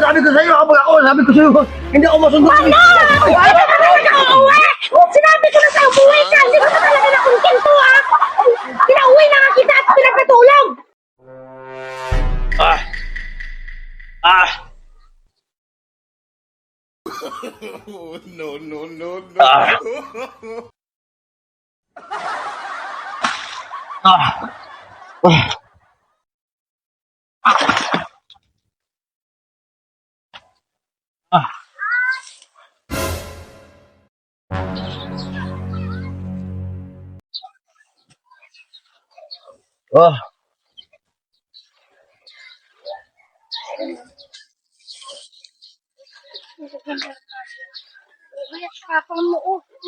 sabi ko sa'yo, kapag ako, sabi ko sa'yo, hindi ako masundo. Ano? Hindi ka talaga uuwi! Sinabi ko na sa'yo, buhay ka! Hindi ko na talaga nakontento, ha? Pinauwi na nga kita at pinagpatulog! Ah! Ah! No. Ah! Ah! Ah! Ah!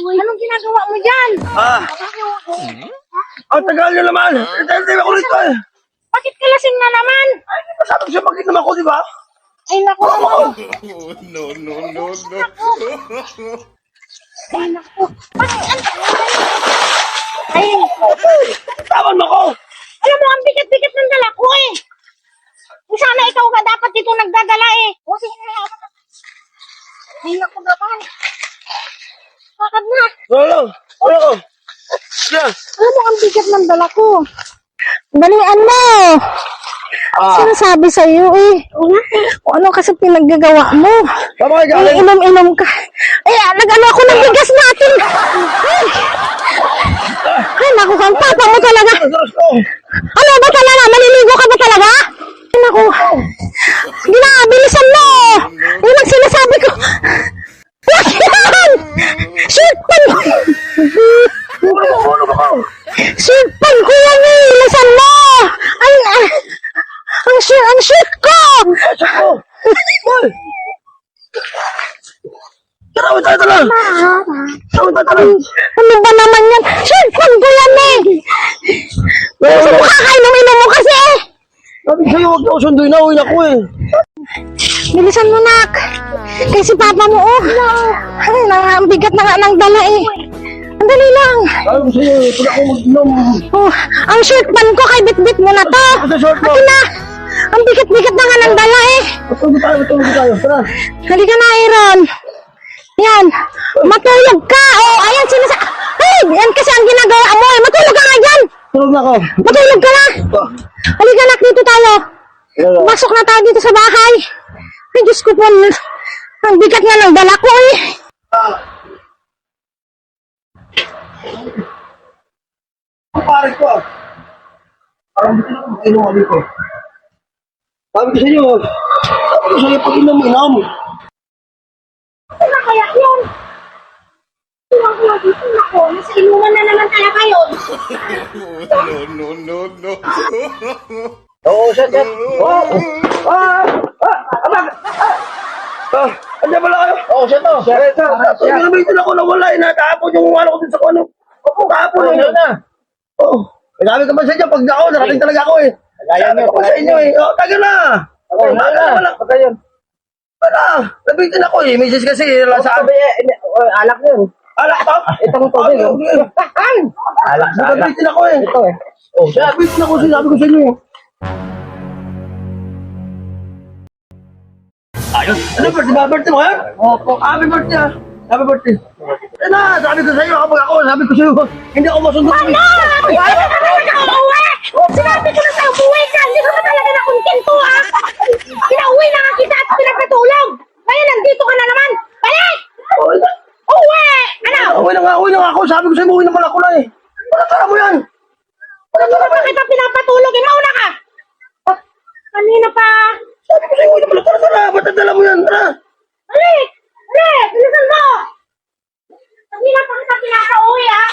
Anong ginagawa mo dyan? Ah! Ang tagal nyo naman! Hindi ako rito eh! Bakit ka lasing na naman? Ay, masabi ko siya mag-inom ako, di ba? Ay, naku. No. Ay, naku. Ay, Tawan mo ko! alam mo, ang bigat-bigat ng dala ko eh. Kung sana ikaw ka dapat dito nagdadala eh. O, sige na. Ay, naku naman. Bakit na? Wala ko! Yes! Alam mo, ang bigat ng dala ko. Dalian mo. Ah! Sinasabi sa'yo eh. Kung ano kasi pinaggagawa mo. Tama ka galing! Inom-inom ka. Ay, nag-ano ako ng bigas natin. Ay, naku, ang papa mo talaga. Diyos ko! Ano ba talaga? Maliligo ka ba talaga? Ay, naku. Bilisan mo. Yun ang sinasabi ko. Yan! Shirtpan ko. Ano ba ko? Shirtpan ko yan eh. Bilisan mo. Ay, ang shirt ko. Diyos ko! Boy! Tara, tayo tara! Tara! Ano ba naman yan? Shirtpan ko yan eh. Bilisan mo, kakainom-inom mo kasi eh. Sabi sa'yo, huwag niyo ako sunduin na, uwi na ko eh! Bilisan mo, nak. Kasi papa mo, oh. Ay, ang bigat na nga ng dala eh. Ang dali lang. Sabi ko sa'yo, pag ako mag-inom! Oh, ang shirtpan ko kay bit-bit mo na to. Ito short mo! Akin na. Ang bigat-bigat na nga ng dala eh. Matulog tayo, tara! Halika na, Aaron. Yan. Matulog ka. Oh, ayan Ay, yan kasi ang ginagawa mo eh. Matulog ka nga dyan. Tulog na ako! Matulog ka na. Halika, nak, dito tayo. Pasok na tayo dito sa bahay. Ay, Diyos ko po. Ang bigat nga ng dala ko eh. Ang pare ko ah! Parang hindi na ako mag-inom kami ko. Sabi ko sa'yo, pag inom-inom! Ano kaya yun? Tuwang-tuwa dito ako. Nasa inuman na naman talaga yun. No. Oo, shit! Andiyan pala kayo? Oo, shit o! Namitin ako na wala eh, natapon yung ano ko din sa ano. Opo, tapon eh. Oo. Sabi ko ba sa inyo, pag ako, narating talaga ako eh. Sabi ko sa inyo eh. Oo, tagal na. Okay, wala. Patayon. Wala. Namitin ako eh. Misis kasi, sabi eh. Alak yun. Alak to? Itong tubig. Alak sa alak. Namitin ako eh. Ito eh. Oh, namitin ako, sinabi ko sa inyo eh. Ayun. Ano birthday mo yan? Opo. Happy birthday ah. Happy birthday. Eh na, sabi ko sa'yo, kapag ako, sabi ko sa'yo, hindi ako masundo. Ano? Hindi ka talaga uuwi! Sinabi ko na sa'yo, buhay ka! Hindi ka ba talaga nakontento, ha? Pinauwi na nga kita at pinagpatulog! Kaya nandito ka na naman! Balik! Uwi! Ano? Uwi na nga ako. Sabi ko sa'yo, uwi naman ako na eh. Wala tara mo yan. Hindi ba kita pinapatulog? Mauna ka! Kanina pa! Sabi ko sa'yo, uwi naman ako. Tara, ba't nadala mo yan? Tara. Balik! Balik! Bilisan mo! Kanina pa kita pinapauwi, ha?